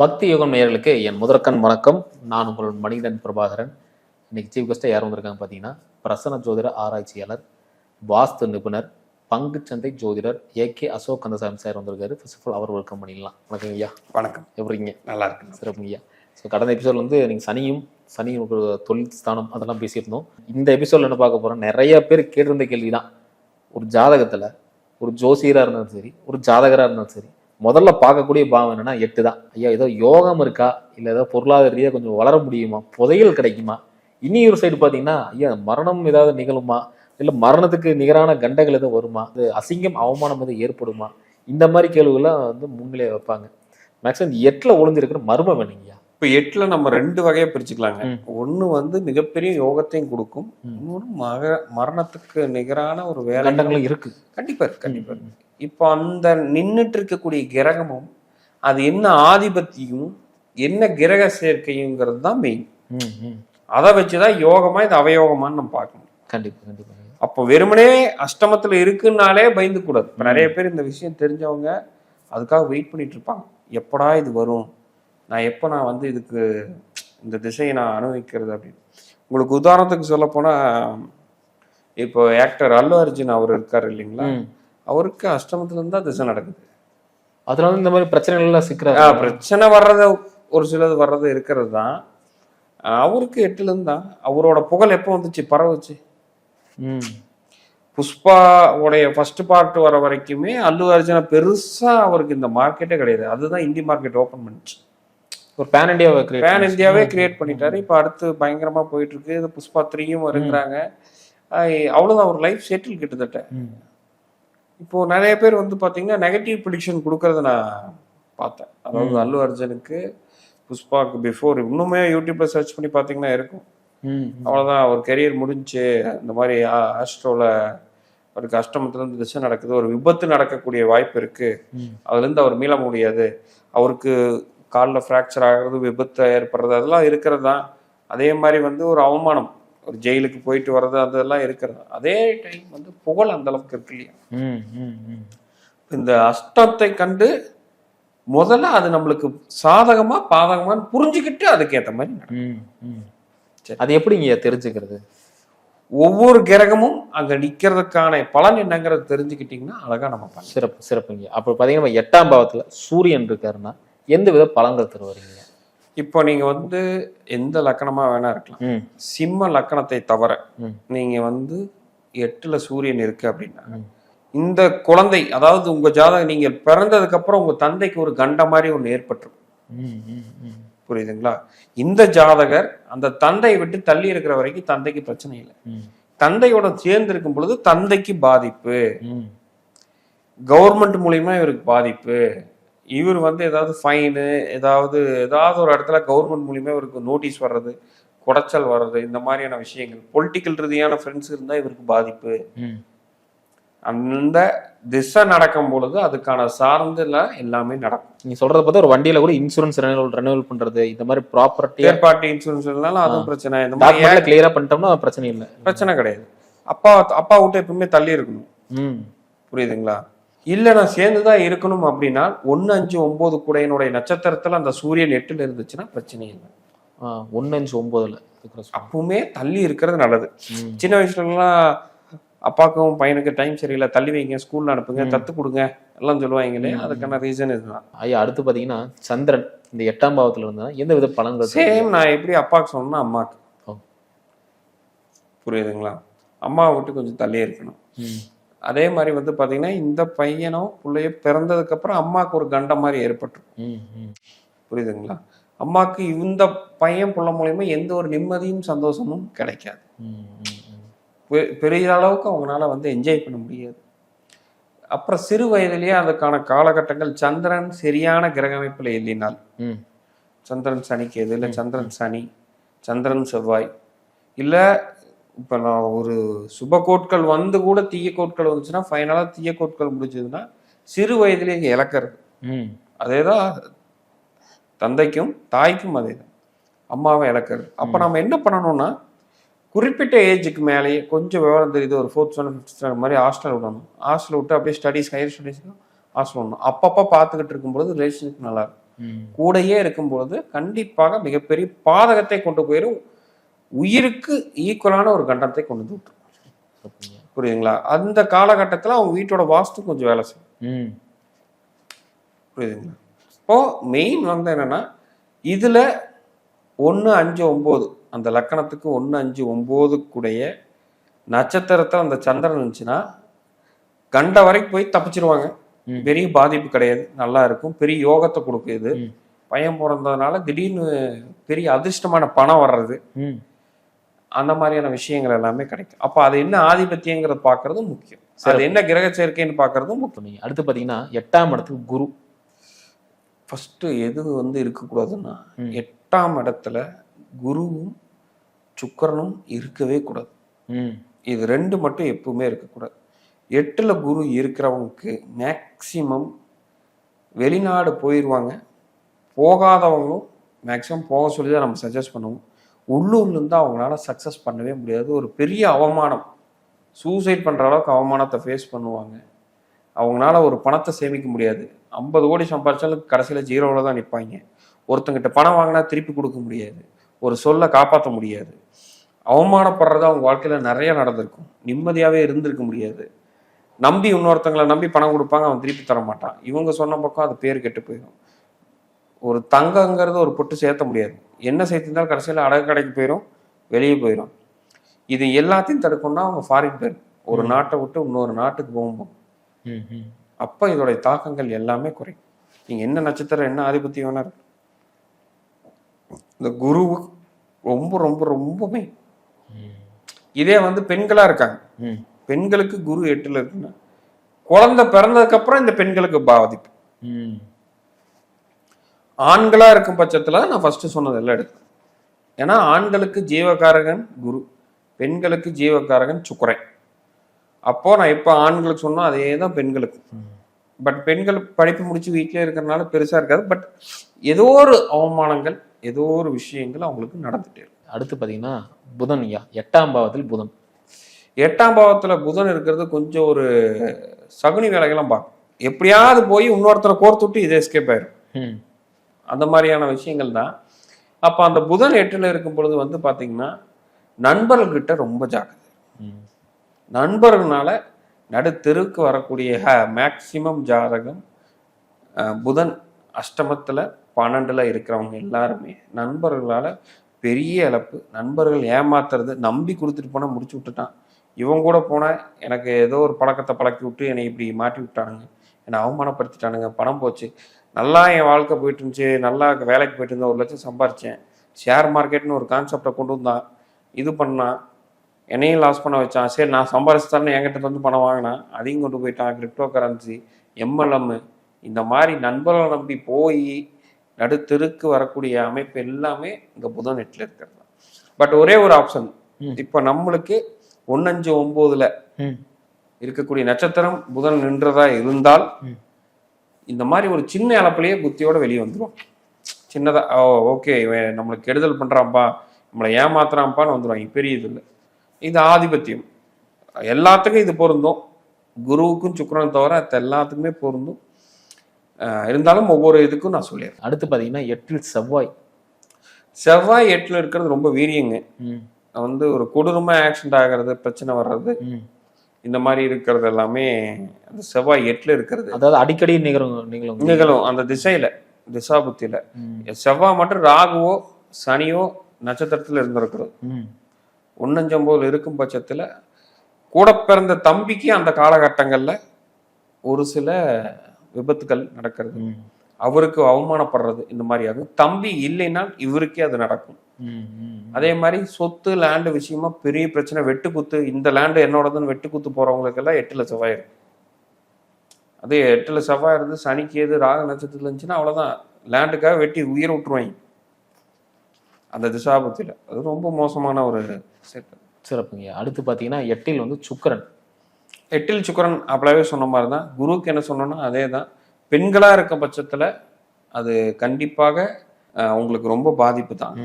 பக்தி யோகம் நேயர்களுக்கு என் முதற்கண் வணக்கம். நான் உங்கள் மணிகண்டன் பிரபாகரன். இன்னைக்கு சீஃப் கெஸ்ட்டாக யார் வந்திருக்காங்க பார்த்தீங்கன்னா, பிரசன்ன ஜோதிட ஆராய்ச்சியாளர், வாஸ்து நிபுணர், பங்குச்சந்தை ஜோதிடர் ஏகே அசோக் கந்தசாமி சார் வந்திருக்காரு. ஃபர்ஸ்ட் ஆஃப் ஆல் அவர் வெல்கம் பண்ணிடலாம். வணக்கம் ஐயா. வணக்கம். எப்படிங்க? நல்லா இருக்கு. சிறப்பு ஐயா. ஸோ கடந்த எபிசோட் நீங்கள் சனி ஒரு தொழில் ஸ்தானம் அதெல்லாம் பேசியிருந்தோம். இந்த எபிசோடில் என்ன பார்க்க போகிறோம், நிறைய பேர் கேட்டிருந்த கேள்வி தான். ஒரு ஜாதகத்தில் ஒரு ஜோசியராக இருந்தாலும் சரி, ஒரு ஜாதகராக இருந்தாலும் சரி, முதல்ல பார்க்கக்கூடிய பாவம் என்னன்னா 8 தான். ஐயா ஏதோ யோகம் இருக்கா, இல்லை ஏதோ பொருளாதார ரீதியாக கொஞ்சம் வளர முடியுமா, புதையல் கிடைக்குமா, இன்னொரு சைடு பார்த்தீங்கன்னா ஐயா மரணம் ஏதாவது நிகழுமா, இல்லை மரணத்துக்கு நிகரான கண்டங்கள் எதுவும் வருமா, அது அசிங்கம் அவமானம் எதுவும் ஏற்படுமா, இந்த மாதிரி கேள்விகள்லாம் முன்னிலை வைப்பாங்க. மேக்ஸிமம் 8ல் ஒளிஞ்சிருக்கிற மர்மம் வேணுங்கய்யா. இப்போ 8ல் நம்ம 2 வகையை பிரிச்சுக்கலாங்க. ஒன்று மிகப்பெரிய யோகத்தையும் கொடுக்கும், இன்னொன்று மரணத்துக்கு நிகரான ஒரு வேலை கண்டங்களும் இருக்கு. கண்டிப்பா இருக்கு. இப்போ அந்த நின்றுட்டு இருக்கக்கூடிய கிரகமும் அது என்ன ஆதிபத்தியும் என்ன கிரக சேர்க்கையுங்கிறது தான் மெயின். அதை வச்சுதான் யோகமா இது அவயோகமான்னு நம்ம பார்க்கணும். கண்டிப்பா. அப்போ வெறுமனே அஷ்டமத்துல இருக்குன்னாலே பயந்து கூடாது. இப்போ நிறைய பேர் இந்த விஷயம் தெரிஞ்சவங்க அதுக்காக வெயிட் பண்ணிட்டு இருப்பாங்க. எப்படா இது வரும், நான் இதுக்கு இந்த திசையை நான் அனுபவிக்கிறது அப்படின்னு. உங்களுக்கு உதாரணத்துக்கு சொல்ல போனா, இப்போ ஆக்டர் அல்லு அர்ஜுன் அவர் இருக்காரு இல்லைங்களா, அவருக்கு அஷ்டமத்துல இருந்தா திசை நடக்குது. அதனால இந்த மாதிரி பிரச்சனைகள்லாம் சிக்கிறாரு. பிரச்சனை வர்றது ஒரு சிலது வர்றது இருக்கிறது தான். அவருக்கு 8ல இருந்தா அவரோட புகழ் எப்போ வந்துச்சு, பரவுச்சு. புஷ்பாவுடைய ஃபர்ஸ்ட் பார்ட் வர வரைக்குமே அல்லு அர்ஜுனா பெருசா அவருக்கு இந்த மார்க்கெட்டே கிடையாது. அதுதான் இந்தி மார்க்கெட் ஓப்பன் பண்ணிச்சு. ஒரு பேன் இந்தியாவே கிரியேட் பண்ணிட்டாரு. இப்போ அடுத்து பயங்கரமா போயிட்டு இருக்கு. இது புஷ்பா 3யும் வருங்கிறாங்க. அவ்வளவுதான், ஒரு லைஃப் செட்டில் கிட்டத்தட்ட. இப்போ நிறைய பேர் பாத்தீங்கன்னா நெகட்டிவ் ப்ரிடிக்ஷன் கொடுக்கறத நான் பார்த்தேன். அதாவது அல்லு அர்ஜுனுக்கு புஷ்பாக்கு பிஃபோர் இன்னுமே யூடியூப்ல சர்ச் பண்ணி பாத்தீங்கன்னா இருக்கும். அவ்வளவுதான், அவர் கெரியர் முடிஞ்சு. இந்த மாதிரி ஆஸ்ட்ரோல அவருக்கு அஷ்டமத்துல இருந்து திசை நடக்குது, ஒரு விபத்து நடக்கக்கூடிய வாய்ப்பு இருக்கு, அதுல இருந்து அவர் மீள முடியாது, அவருக்கு காலில் ஃப்ராக்சர் ஆகிறது, விபத்து ஏற்படுறது, அதெல்லாம் இருக்கிறது தான். அதே மாதிரி ஒரு அவமானம், ஒரு ஜெயிலுக்கு போயிட்டு வர்றது, அதெல்லாம் இருக்கிறது. அதே டைம் புகழ் அந்த அளவுக்கு இருக்கு இல்லையா. இந்த அஷ்டத்தை கண்டு முதல்ல அது நம்மளுக்கு சாதகமா பாதகமான்னு புரிஞ்சுக்கிட்டு அதுக்கேற்ற மாதிரி அது எப்படிங்க தெரிஞ்சுக்கிறது? ஒவ்வொரு கிரகமும் அங்க நிக்கிறதுக்கான பலன் என்னங்கிறத தெரிஞ்சுக்கிட்டீங்கன்னா அழகா நம்ம சிறப்புங்க. அப்ப பாத்தீங்கன்னா 8ஆம் பாவத்துல சூரியன் இருக்காருன்னா எந்த வித பலன்கள் தருவாருங்க? இப்போ நீங்க எந்த லக்கணமா வேணா இருக்கலாம். சிம்ம லக்கணத்தை தவிர நீங்க 8ல சூரியன் இருக்கு அப்படின்னா, இந்த குழந்தை, அதாவது உங்க ஜாதகம் நீங்க பிறந்ததுக்கு அப்புறம் உங்க தந்தைக்கு ஒரு கண்ட மாதிரி ஒண்ணு ஏற்பட்டுரும். புரியுதுங்களா? இந்த ஜாதகர் அந்த தந்தையை விட்டு தள்ளி இருக்கிற வரைக்கும் தந்தைக்கு பிரச்சனை இல்லை. தந்தையோட சேர்ந்து இருக்கும் பொழுது தந்தைக்கு பாதிப்பு, கவர்மெண்ட் மூலியமா இவருக்கு பாதிப்பு, இவர் ஏதாவது ஃபைனு, ஏதாவது ஒரு இடத்துல கவர்மெண்ட் மூலியமா இவருக்கு நோட்டீஸ் வர்றது, குடைச்சல் வர்றது, இந்த மாதிரியான விஷயங்கள், பொலிட்டிக்கல் ரீதியான ஃப்ரெண்ட்ஸ் இருந்தா இவருக்கு பாதிப்பு. அந்த திசை நடக்கும் பொழுது அதுக்கான சார்ந்துல எல்லாமே நடக்கும். நீங்க சொல்றத பார்த்தா ஒரு வண்டியில கூட இன்சூரன்ஸ் ரெனியூவல் பண்றது, இந்த மாதிரி ப்ராப்பர்ட்டி தேர்ட் பார்ட்டி இன்சூரன்ஸ் இருந்தாலும் அதுவும் பிரச்சனை. இந்த மாதிரி கிளியரா பண்ணிட்டோம்னா பிரச்சனை இல்லை, பிரச்சனை கிடையாது. அப்பா விட்டு எப்பவுமே தள்ளி இருக்கணும். புரியுதுங்களா? இல்ல நான் சேர்ந்துதான் இருக்கணும் அப்படின்னா 1, 5, 9 கூடையனுடைய நட்சத்திரத்துல அந்த சூரியன் 8ல இருந்துச்சுன்னா பிரச்சனை இல்லை. 1, 5, 9ல அப்பவுமே தள்ளி இருக்கிறது நல்லது. சின்ன வயசுல எல்லாம் அப்பாவுக்கும் பையனுக்கு டைம் சரியில்லை, தள்ளி வைங்க, ஸ்கூல்ல அனுப்புங்க, தத்து கொடுங்க எல்லாம் சொல்லுவாங்களே, அதுக்கான ரீசன் இதுதான். ஐயா அடுத்து பாத்தீங்கன்னா சந்திரன் இந்த 8ஆம் பாவத்துல இருந்தா எந்த வித பலன்கள்? சேம் நான் எப்படி அப்பாவுக்கு சொன்னா அம்மாவுக்கு. புரியுதுங்களா? அம்மாவை விட்டு கொஞ்சம் தள்ளியே இருக்கணும். அதே மாதிரி பாத்தீங்கன்னா இந்த பையனோ பிள்ளையோ பிறந்ததுக்கு அப்புறம் அம்மாவுக்கு ஒரு கண்ட மாதிரி ஏற்பட்டுரும். புரியுதுங்களா? அம்மாவுக்கு இந்த பையன் புள்ள மூலியமா எந்த ஒரு நிம்மதியும் சந்தோஷமும் கிடைக்காது. பெரிய அளவுக்கு அவங்களால என்ஜாய் பண்ண முடியாது. அப்புறம் சிறு வயதிலேயே அதுக்கான காலகட்டங்கள், சந்திரன் சரியான கிரக அமைப்புல இல்லைனால், சந்திரன் சனிக்கு எது இல்லை, சந்திரன் சனி, சந்திரன் செவ்வாய், இல்ல இப்ப நான் ஒரு சுப கோட்கள் கூட தீய கோட்கள் வந்துச்சுன்னா ஃபைனலா தீய கோட்கள் முடிஞ்சதுன்னா சிறு வயதிலேயே இழக்கிறது. அதேதான் தந்தைக்கும் தாய்க்கும், அதேதான் அம்மாவை இழக்கிறது. அப்ப நம்ம என்ன பண்ணணும்னா, குறிப்பிட்ட ஏஜுக்கு மேலேயே கொஞ்சம் விவரம் தெரியுது, ஒரு 4th standard 5th standard மாதிரி ஹாஸ்டல் விடணும். ஹாஸ்டல் விட்டு அப்படியே ஸ்டடீஸ், ஹையர் ஸ்டடீஸ்க்கு ஹாஸ்டல் விடணும். அப்பப்போ பார்த்துக்கிட்டு இருக்கும்போது ரிலேஷன்ஷிப் நல்லா இருக்கும். கூடையே இருக்கும்பொழுது கண்டிப்பாக மிகப்பெரிய பாதகத்தை கொண்டு போயிடும், உயிருக்கு ஈக்குவலான ஒரு கண்டனத்தை கொண்டு வந்து விட்டுரும். புரியுதுங்களா? அந்த காலகட்டத்தில் அவங்க வீட்டோட வாஸ்து கொஞ்சம் வேலை செய்யும். புரியுதுங்களா? இப்போ மெயின் வந்து என்னன்னா, இதுல 1, 5, 9 அந்த லக்கணத்துக்கு 1, 5, 9 நட்சத்திரத்தில் அந்த சந்திரன் இருந்துச்சுன்னா கண்ட வரைக்கும் போய் தப்பிச்சிருவாங்க. பெரிய பாதிப்பு கிடையாது, நல்லா இருக்கும், பெரிய யோகத்தை கொடுக்குது. பையன் பிறந்ததுனால திடீர்னு பெரிய அதிர்ஷ்டமான பணம் வர்றது, அந்த மாதிரியான விஷயங்கள் எல்லாமே கிடைக்கும். அப்ப அது என்ன ஆதிபத்தியங்கிறத பாக்குறதும் முக்கியம், அது என்ன கிரக சேர்க்கைன்னு பாக்குறதும் முக்கியம். அடுத்து பாத்தீங்கன்னா 8ஆம் இடத்துக்கு குரு. ஃபர்ஸ்ட் எது வந்து இருக்கக்கூடாதுன்னா, 8ஆம் இடத்துல குருவும் சுக்கிரனும் இருக்கவே கூடாது. இது 2 மட்டும் எப்பவுமே இருக்கக்கூடாது. 8ல குரு இருக்கிறவங்களுக்கு மேக்சிமம் வெளிநாடு போயிடுவாங்க. போகாதவங்களும் மேக்சிமம் போக சொல்லி தான் நம்ம சஜஸ்ட் பண்ணுவோம். உள்ளூர்ல இருந்து அவங்களால சக்சஸ் பண்ணவே முடியாது. ஒரு பெரிய அவமானம், சூசைட் பண்ற அளவுக்கு அவமானத்தை ஃபேஸ் பண்ணுவாங்க. அவங்களால ஒரு பணத்தை சேமிக்க முடியாது. 50 கோடி சம்பாதிச்சாலும் கடைசியில் 0வில் தான் நிற்பாங்க. ஒருத்தங்கிட்ட பணம் வாங்கினா திருப்பி கொடுக்க முடியாது. ஒரு சொல்ல காப்பாற்ற முடியாது. அவமானப்படுறது அவங்க வாழ்க்கையில நிறைய நடந்திருக்கும். நிம்மதியாவே இருந்திருக்க முடியாது. நம்பி இன்னொருத்தங்களை நம்பி பணம் கொடுப்பாங்க, அவன் திருப்பி தர மாட்டான். இவங்க சொன்ன பக்கம் அது பேர் கெட்டு போயிடும். ஒரு தங்கங்கிறது ஒரு பொட்டு சேர்த்த முடியாது. என்ன சேர்த்திருந்தாலும் கடைசியில் அடகு கடைக்கு போயிடும், வெளியே போயிடும். இது எல்லாத்தையும் தடுக்கணும்னா அவங்க ஃபாரின் போயிடும். ஒரு நாட்டை விட்டு இன்னொரு நாட்டுக்கு போகும்போது அப்ப இதோடைய தாக்கங்கள் எல்லாமே குறையும். நீங்க என்ன நட்சத்திரம் என்ன ஆதிபத்தியம் வேணா இருக்கு, இந்த குரு ரொம்ப ரொம்ப ரொம்பவே. இதே வந்து பெண்களா இருக்காங்க, பெண்களுக்கு குரு 8ல இருக்குன்னா குழந்தை பிறந்ததுக்கு அப்புறம் இந்த பெண்களுக்கு பாதிப்பு. ஆண்களா இருக்கும் பட்சத்துல நான் ஃபர்ஸ்ட் சொன்னது எல்லாம் எடுக்கும். ஏன்னா ஆண்களுக்கு ஜீவகாரகன் குரு, பெண்களுக்கு ஜீவகாரகன் சுக்கிரன். அப்போ நான் இப்ப ஆண்களுக்கு சொன்னா அதே தான் பெண்களுக்கு. பட் பெண்கள் படிப்பு முடிச்சு வீட்டிலே இருக்கிறதுனால பெருசா இருக்காது. பட் ஏதோ ஒரு அவமானங்கள், ஏதோ ஒரு விஷயங்கள் அவங்களுக்கு நடந்துட்டே இருக்கும். அடுத்து பாத்தீங்கன்னா புதன். 8ஆம் பாவத்தில் புதன். 8ஆம் பாவத்துல புதன் இருக்கிறது கொஞ்சம் ஒரு சகுனி வேலைகள்லாம் பார்க்கும். எப்படியாவது போய் இன்னொருத்தரை கோர்த்து விட்டு இதை எஸ்கேப் ஆயிரும். அந்த மாதிரியான விஷயங்கள் தான். அப்ப அந்த புதன் 8ல இருக்கும் பொழுது வந்து பாத்தீங்கன்னா நண்பர்கள்கிட்ட ரொம்ப ஜாக்கிரதை. நண்பர்களால நடுத்தெருக்கு வரக்கூடிய மேக்சிமம் ஜாதகம் புதன் அஷ்டமத்துல 12ல இருக்கிறவங்க எல்லாருமே நண்பர்களால பெரிய இழப்பு. நண்பர்கள் ஏமாத்துறது, நம்பி கொடுத்துட்டு போனா முடிச்சு விட்டுட்டான், இவன் கூட போனா எனக்கு ஏதோ ஒரு பழக்கத்தை பழக்கி விட்டு என்னை இப்படி மாட்டி விட்டானுங்க, என்னை அவமானப்படுத்திட்டானுங்க, பணம் போச்சு, நல்லா என் வாழ்க்கை போயிட்டு இருந்துச்சு, நல்லா வேலைக்கு போயிட்டு இருந்தேன், 1 லட்சம் சம்பாரிச்சேன், ஷேர் மார்க்கெட்னு ஒரு கான்செப்டை கொண்டு வந்தான், இது பண்ணான், என்னையும் லாஸ் பண்ண வச்சான். சரி நான் சம்பாரிச்சுத்தானே என்கிட்ட வந்து பணம் வாங்கினான், அதையும் கொண்டு போயிட்டான், கிரிப்டோ கரன்சி, MLM, இந்த மாதிரி நண்பர்களை நம்பி போய் நடுத்தெருக்கு வரக்கூடிய அமைப்பு எல்லாமே இந்த புதன் 8ல இருக்கிறது. பட் ஒரே ஒரு ஆப்ஷன், இப்ப நம்மளுக்கு 1, 5, 9ல இருக்கக்கூடிய நட்சத்திரம் புதன் நின்றதா இருந்தால் இந்த மாதிரி ஒரு சின்ன இழப்பிலேயே புத்தியோட வெளியே வந்துடும். சின்னதா ஓகே நம்மளுக்கு கெடுதல் பண்றான்ப்பா, நம்மளை ஏமாத்துறான்ப்பான்னு வந்துடுவாங்க. பெரிய இது இல்லை, இது ஆதிபத்தியம். எல்லாத்துக்கும் இது பொருந்தும், குருவுக்கும் சுக்கிரனும் தவிர அது எல்லாத்துக்குமே பொருந்தும். இருந்தாலும் ஒவ்வொரு இதுக்கும் நான் சொல்லிடுறேன். அடுத்து பாத்தீங்கன்னா 8ல் செவ்வாய். செவ்வாய் 8ல இருக்கிறது ரொம்ப வீரியங்க. வந்து ஒரு கொடூரமா ஆக்சிடென்ட் ஆகிறது, பிரச்சனை வர்றது, இந்த மாதிரி இருக்கிறது எல்லாமே அந்த செவ்வாய் 8ல இருக்கிறது. அதாவது அடிக்கடி நிகழும் அந்த திசையில, திசாபுத்தியில. செவ்வாய் மட்டும் ராகுவோ சனியோ நட்சத்திரத்துல இருந்திருக்கிறது 1, 5, 9 இருக்கும் பட்சத்துல கூட பிறந்த தம்பிக்கு அந்த காலகட்டங்கள்ல ஒரு சில விபத்துகள் நடக்கிறது, அவருக்கு அவமானப்படுறது, இந்த மாதிரி ஆகும். தம்பி இல்லைன்னா இவருக்கே அது நடக்கும். அதே மாதிரி சொத்து லேண்டு விஷயமா பெரிய பிரச்சனை, வெட்டுக்குத்து, இந்த லேண்டு என்னோடதுன்னு வெட்டுக்குத்து போறவங்களுக்கு எல்லாம் 8ல செவ்வாய் இருக்கு. அதே 8ல செவ்வாய் இருந்து சனிக்கு ஏது ராக நட்சத்திரத்துல இருந்துச்சுன்னா அவ்வளவுதான், லேண்டுக்காக வெட்டி உயிரை விட்டுருவாங்க அந்த திசாபத்தில. அது ரொம்ப மோசமான ஒரு சிறப்புங்க. அடுத்து பாத்தீங்கன்னா 8ல் வந்து சுக்கிரன். 8ல் சுக்கிரன் அப்பவே சொன்ன மாதிரி தான். குருவுக்கு என்ன சொன்னோம்னா அதே தான். பெண்களா இருக்க பட்சத்துல அது கண்டிப்பாக உங்களுக்கு ரொம்ப பாதிப்பு தான்.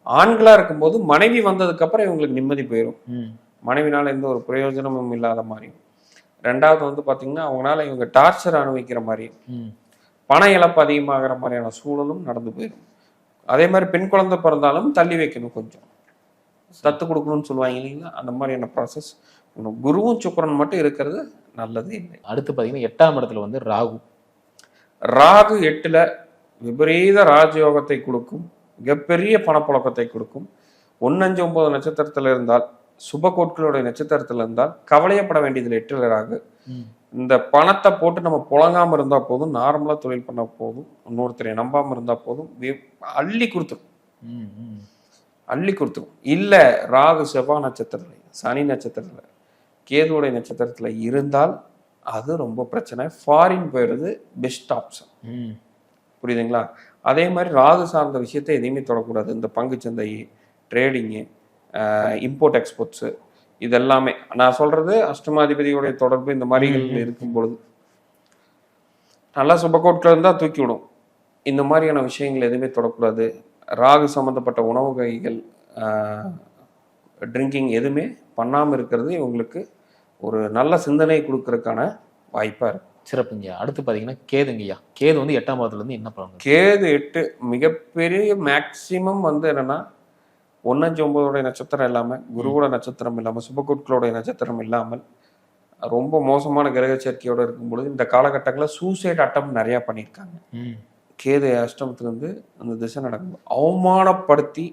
ஆண்களா இருக்கும்போது மனைவி வந்ததுக்கு அப்புறம் இவங்களுக்கு நிம்மதி போயிடும், மனைவினால எந்த ஒரு பிரயோஜனமும் இல்லாத மாதிரியும். 2வது வந்து பாத்தீங்கன்னா அவங்களால இவங்க டார்ச்சர் அனுபவிக்கிற மாதிரியும். பண இழப்பு அதிகமாகிற மாதிரியான சூழலும் நடந்து போயிடும். அதே மாதிரி பெண் குழந்தை பிறந்தாலும் தள்ளி வைக்கணும், கொஞ்சம் தத்து கொடுக்கணும்னு சொல்லுவாங்க இல்லைங்களா, அந்த மாதிரியான ப்ராசஸ். குருவும் சுக்கிரன் மட்டும் இருக்கிறது நல்லது இல்லை. அடுத்து பார்த்தீங்கன்னா 8ஆம் இடத்துல வந்து ராகு. ராகு 8ல விபரீத ராஜயோகத்தை கொடுக்கும், மிகப்பெரிய பணப்புழக்கத்தை கொடுக்கும். 1, 5, 9 நட்சத்திரத்தில் இருந்தால், சுபகோட்களுடைய நட்சத்திரத்தில் இருந்தால் கவலையப்பட வேண்டியதில் 8ல ராகு. இந்த பணத்தை போட்டு நம்ம புழங்காம இருந்தா போதும், நார்மலா தொழில் பண்ண போதும், இன்னொருத்தரை நம்பாம இருந்தா போதும், அள்ளி கொடுத்துரும். அள்ளி கொடுத்துரும். இல்ல ராகு செவ்வாய் நட்சத்திரத்துல, சனி நட்சத்திரத்துல, கேதுவுடைய நட்சத்திரத்துல இருந்தால் அது ரொம்ப பிரச்சனை. ஃபாரின் போயிடுறது பெஸ்ட் ஆப்ஷன். புரியுதுங்களா? அதே மாதிரி ராகு சார்ந்த விஷயத்தை எதையுமே தொடக்கூடாது. இந்த பங்குச்சந்தை, ட்ரேடிங்கு, இம்போர்ட் எக்ஸ்போர்ட்ஸு, இதெல்லாமே நான் சொல்றது அஷ்டமாதிபதியோடைய தொடர்பு இந்த மாதிரி இருக்கும் பொழுது நல்லா சுபக்கோட்டில் இருந்தால் தூக்கி விடும். இந்த மாதிரியான விஷயங்கள் எதுவுமே தொடக்கூடாது. ராகு சம்மந்தப்பட்ட உணவு வகைகள், ட்ரிங்கிங் எதுவுமே பண்ணாமல் இருக்கிறது இவங்களுக்கு ஒரு நல்ல சிந்தனை கொடுக்கறதுக்கான வாய்ப்பாக இருக்கும். சிறப்புங்கய்யா. அடுத்து பார்த்தீங்கன்னா கேதுங்கய்யா. கேது வந்து 8ஆம் இடத்துலேருந்து என்ன பண்ணுங்க? கேது 8 மிகப்பெரிய மேக்சிமம் வந்து என்னன்னா 1, 5, 9 நட்சத்திரம் இல்லாமல், குருவோட நட்சத்திரம் இல்லாமல், சுபகுட்களுடைய நட்சத்திரம் இல்லாமல் ரொம்ப மோசமான கிரக சேர்க்கையோடு இருக்கும்பொழுது இந்த காலகட்டங்களில் சூசைட் அட்டம் நிறையா பண்ணியிருக்காங்க. கேது அஷ்டமத்திலிருந்து அந்த திசை நடக்கும். அவமானப்படுத்தி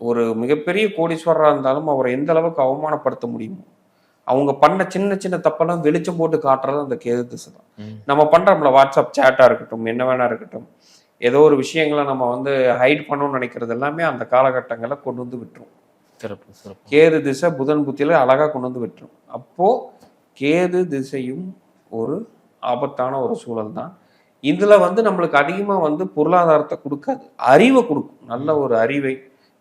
ஒரு மிகப்பெரிய கோடீஸ்வரராக இருந்தாலும் அவரை எந்த அளவுக்கு அவமானப்படுத்த முடியுமோ, அவங்க பண்ண சின்ன சின்ன தப்பெல்லாம் வெளிச்சம் போட்டு காட்டுறது அந்த கேது திசை தான். நம்ம பண்றோம்ல, வாட்ஸ்அப் சேட்டா இருக்கட்டும், என்ன வேணா இருக்கட்டும், ஏதோ ஒரு விஷயங்களை நம்ம வந்து ஹைட் பண்ணணும்னு நினைக்கிறது எல்லாமே அந்த காலகட்டங்களை கொண்டு வந்து விட்டுரும். சிறப்பு சிறப்பு. கேது திசை புதன் புத்தியில அழகா கொண்டு வந்து விட்டுரும். அப்போ கேது திசையும் ஒரு ஆபத்தான ஒரு சூழல் தான். இதுல வந்து நம்மளுக்கு அதிகமா வந்து பொருளாதாரத்தை கொடுக்காது, அறிவை கொடுக்கும். நல்ல ஒரு அறிவை,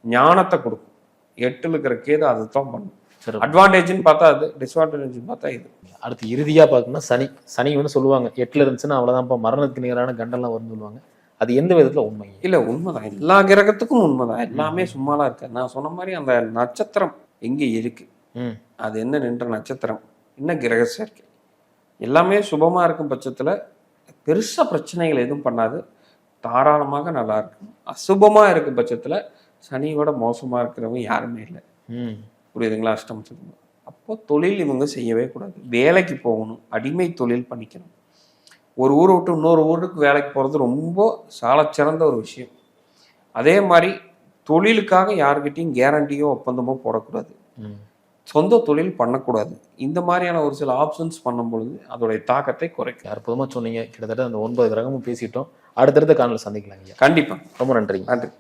ஞானத்தை கொடுக்கும். 8ல் இருக்கிற கேது அதுதான் பண்ணும். அட்வான்டேஜ்னு பார்த்தா அது, டிஸ்அட்வான்டேஜ்னு பார்த்தா இது. அடுத்து இறுதியா பார்க்கணும்னா சனி. சனி வந்து சொல்லுவாங்க 8ல் இருந்துச்சுன்னா அவ்வளவுதான்ப்பா, மரணத்துக்கு நிகரான கண்டெல்லாம் வரும்னு சொல்லுவாங்க. அது எந்த விதத்துல உண்மை? இல்ல, உண்மைதான். எல்லா கிரகத்துக்கும் உண்மைதான். எல்லாமே சும்மாலாம் இருக்க. நான் சொன்ன மாதிரி அந்த நட்சத்திரம் எங்க இருக்கு, அது என்ன நின்ற நட்சத்திரம், என்ன கிரக சேர்க்கை, எல்லாமே சுபமா இருக்கும் பட்சத்துல பெருசா பிரச்சனைகள் எதுவும் பண்ணாது, தாராளமாக நல்லா இருக்கும். அசுபமா இருக்கும் பட்சத்துல சனியோட மோசமா இருக்கிறவங்க யாருமே இல்லை. புரியுதுங்களா? அஷ்டமம். அப்போ தொழில் இவங்க செய்யவே கூடாது. வேலைக்கு போகணும், அடிமை தொழில் பண்ணிக்கணும். ஒரு ஊரை விட்டு இன்னொரு ஊருக்கு வேலைக்கு போகிறது ரொம்ப சாலச்சிறந்த ஒரு விஷயம். அதே மாதிரி தொழிலுக்காக யாருக்கிட்டையும் கேரண்டியோ ஒப்பந்தமோ போடக்கூடாது, சொந்த தொழில் பண்ணக்கூடாது. இந்த மாதிரியான ஒரு சில ஆப்ஷன்ஸ் பண்ணும் பொழுது அதோடைய தாக்கத்தை குறைக்கும். அற்புதமாக சொன்னீங்க. கிட்டத்தட்ட அந்த 9 கிரகமும் பேசிட்டோம். அடுத்தடுத்த காணொலியில் சந்திக்கலாங்க. கண்டிப்பாக. ரொம்ப நன்றி. நன்றி.